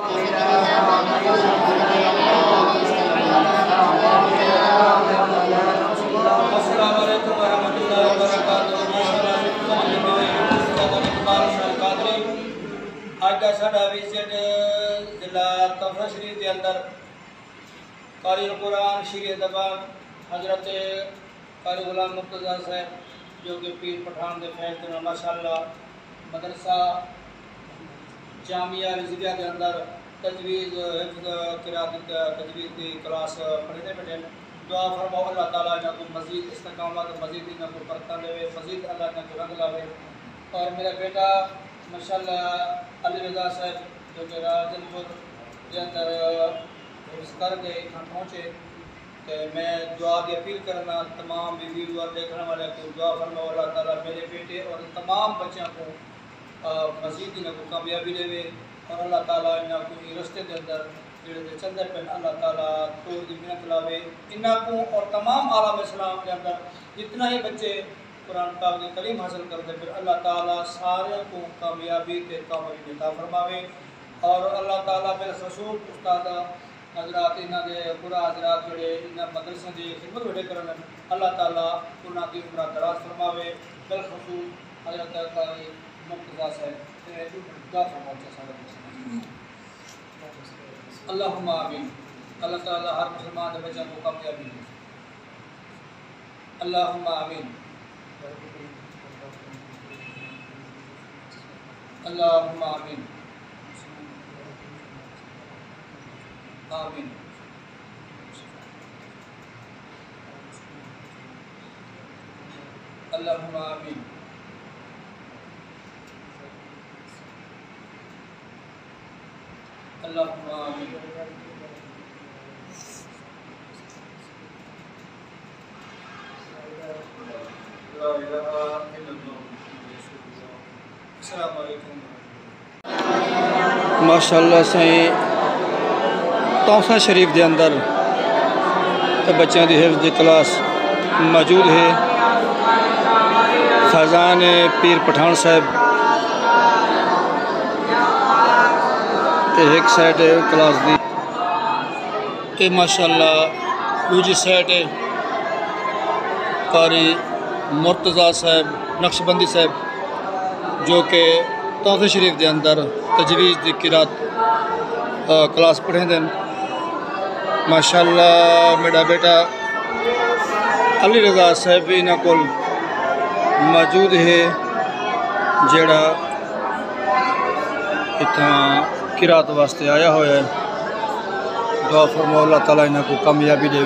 السلام علیکم ورحمۃ اللہ وبرکاتہ۔ آج کا ساڈا وزٹ ضلع تحفہ شریف کے اندر قاری القرآن شیر ادب حضرت قاری غلام مرتضی صاحب جو کہ پیر پٹھان کے فیض میں ماشاءاللہ مدرسہ جامعہ رضویہ کے اندر تجویز حفظ قرات تجویز کی کلاس پڑھتے بیٹھے۔ دعا فرماؤ اللہ تعالیٰ انہوں کو مزید استقامت مزید انہوں کو برکت دے، مزید اللہ انہوں کو رنگ لاوے۔ اور میرا بیٹا ماشاءاللہ علی رضا صاحب جو کہ راجن پور کے اندر حفظ کر کے یہاں پہنچے، کہ میں دعا کی اپیل کرنا تمام ویڈیو اور دیکھنے والے کو دعا فرماؤ اللہ تعالیٰ میرے بیٹے اور تمام بچوں کو مزید انہوں کو کامیابی دے، اور اللہ تعالیٰ انہوں کو رستے کے اندر جڑے چلتے پہ اللہ تعالیٰ توڑ کی محنت لاوے انہوں کو اور تمام عالم اسلام کے اندر جتنا ہی بچے قرآن پاک کی تعلیم حاصل کرتے پھر اللہ تعالیٰ سارے کو کامیابی تے کامیابی عطا فرماوے۔ اور اللہ تعالیٰ بالخصوص استاد حضرات انہوں کے پورا حضرات جڑے انہوں مدرسے کی خدمت وڈے کرن اللہ تعالیٰ انہوں کی عمر دراز فرماوے۔ بالخصوص حضرت قاری مرتضی صاحب دعا فرماتے سارے اللہم آمین۔ اللہ تعالیٰ ہر مسلمان کے بچوں کو کامیابی دے۔ اللہم آمین۔ اللہم آمین آمین۔ اللہم آمین۔ اللہم آمین۔ لا الہ الا اللہ۔ السلام علیکم۔ ماشاءاللہ سائیں تحفہ شریف دے اندر بچوں کی حفظ دی کلاس موجود ہے۔ فیضان پیر پٹھان صاحب ایک سائٹ ہے کلاس دی، یہ ماشاءاللہ دوسری سائٹ ہے قاری مرتضی صاحب نقشبندی صاحب جو کہ تحفہ شریف دے اندر تجویز دی قرات کلاس پڑھیں دیں۔ ماشاءاللہ میرا بیٹا علی رضا صاحب بھی انہوں کو موجود ہے جیڑا اتنا قرات واسطے آیا ہوا ہے۔ دعا فرماؤ اللہ تعالیٰ انہوں کو کامیابی دے۔